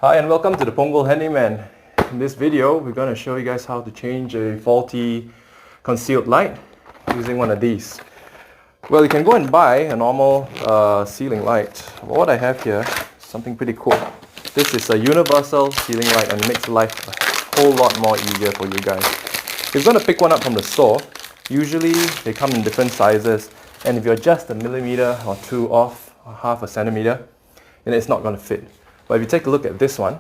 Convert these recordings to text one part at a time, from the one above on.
Hi and welcome to the Punggol Handyman. In this video, we're going to show you guys how to change a faulty concealed light using one of these. Well, you can go and buy a normal ceiling light. What I have here is something pretty cool. This is a universal ceiling light and it makes life a whole lot more easier for you guys. You're going to pick one up from the store. Usually they come in different sizes, and if you're just a millimeter or two off, or half a centimeter, then it's not going to fit. But if you take a look at this one,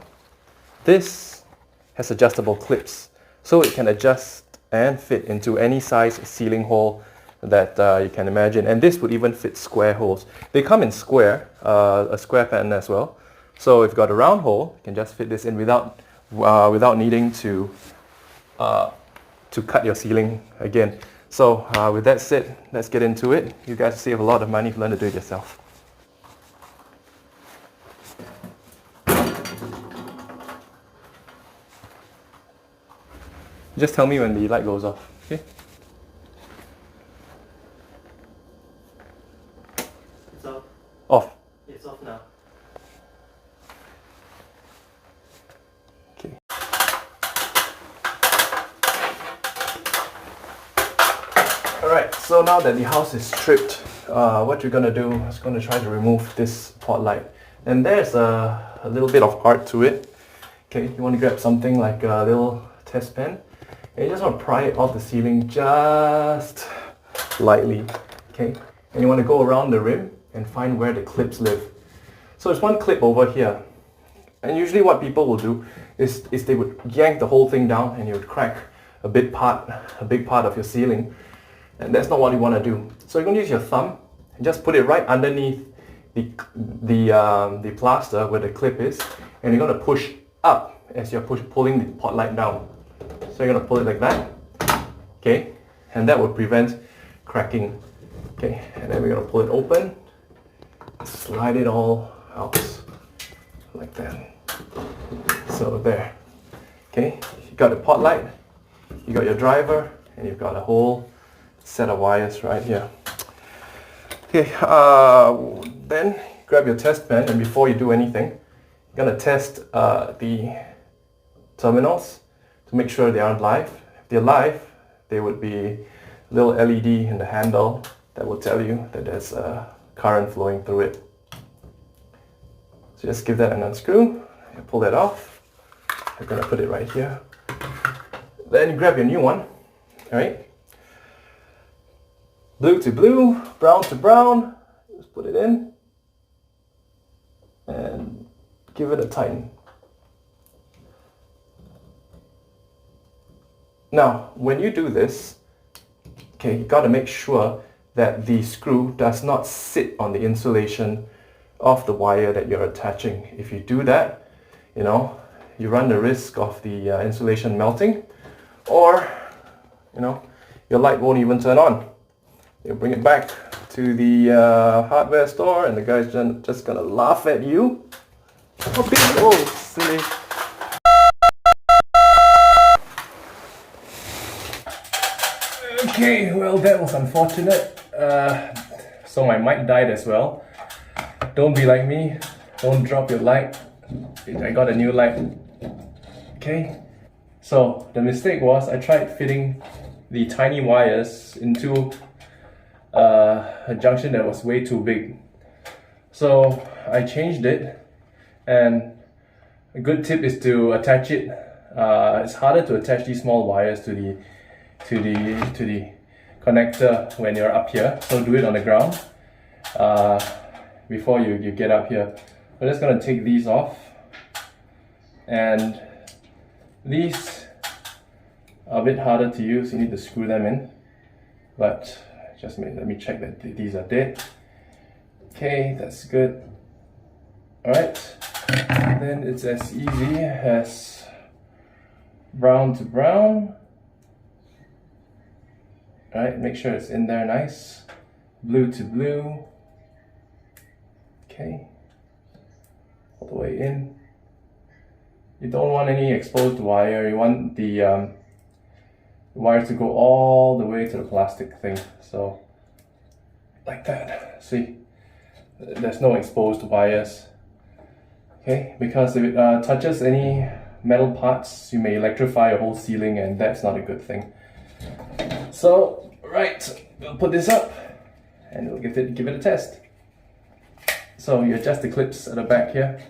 this has adjustable clips, so it can adjust and fit into any size ceiling hole that you can imagine. And this would even fit square holes. They come in square, a square pattern as well. So if you've got a round hole, you can just fit this in without needing to cut your ceiling again. So with that said, let's get into it. You guys save a lot of money if you learn to do it yourself. Just tell me when the light goes off, okay? It's off. Off. It's off now. Okay. Alright, so now that the house is stripped, what you're gonna do is gonna try to remove this pot light. And there's a little bit of art to it. Okay, you want to grab something like a little test pen. And you just want to pry it off the ceiling just lightly, okay? And you want to go around the rim and find where the clips live. So there's one clip over here. And usually what people will do is they would yank the whole thing down and you would crack a big part of your ceiling. And that's not what you want to do. So you're going to use your thumb and just put it right underneath the plaster where the clip is. And you're going to push up as you're pulling the pot light down. So you're going to pull it like that, okay, and that will prevent cracking, okay, and then we're going to pull it open, slide it all out, like that, so there, okay, you got the pot light, you got your driver, and you've got a whole set of wires right here. Okay, then grab your test pen, and before you do anything, you're going to test the terminals to make sure they aren't live. If they're live, there would be a little LED in the handle that will tell you that there's a current flowing through it. So just give that an unscrew, and pull that off. I'm going to put it right here. Then you grab your new one, alright? Blue to blue, brown to brown, just put it in and give it a tighten. Now, when you do this, okay, you got to make sure that the screw does not sit on the insulation of the wire that you're attaching. If you do that, you know, you run the risk of the insulation melting, or, you know, your light won't even turn on. You bring it back to the hardware store and the guy's just gonna laugh at you. Oh, silly. Okay, well that was unfortunate. So my mic died as well. Don't be like me. Don't drop your light. I got a new light. Okay. So the mistake was I tried fitting the tiny wires into a junction that was way too big. So I changed it, and a good tip is to attach it. It's harder to attach these small wires to the connector when you're up here, so do it on the ground before you get up here. We're just going to take these off, and these are a bit harder to use. You need to screw them in, but just let me check that these are dead. Okay, that's good. Alright, then it's as easy as brown to brown. Alright, make sure it's in there nice. Blue to blue. Okay. All the way in. You don't want any exposed wire. You want the wires to go all the way to the plastic thing. So, like that. See? There's no exposed wires. Okay, because if it touches any metal parts, you may electrify your whole ceiling, and that's not a good thing. So, right, we'll put this up and we'll give it a test. So you adjust the clips at the back here,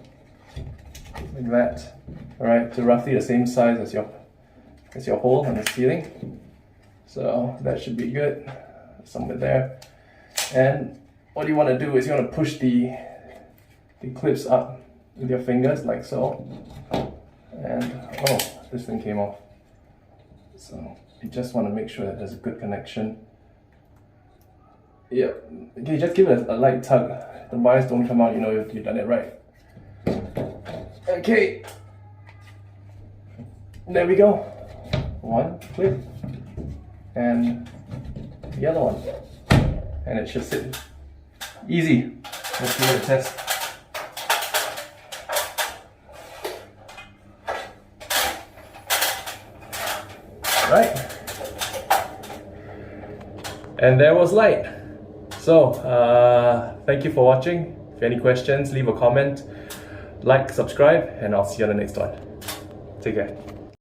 like that. Alright, to roughly the same size as your hole on the ceiling. So that should be good, somewhere there. And what you want to do is you want to push the clips up with your fingers like so. And oh, this thing came off. So you just want to make sure that there's a good connection. Yeah, okay, just give it a light tug. The wires don't come out, you know you've done it right. Okay, there we go. One clip and the other one, and it should sit easy. Let's give it a test. Right, and there was light. So thank you for watching. If you have any questions, leave a comment, like, subscribe, and I'll see you on the next one. Take care.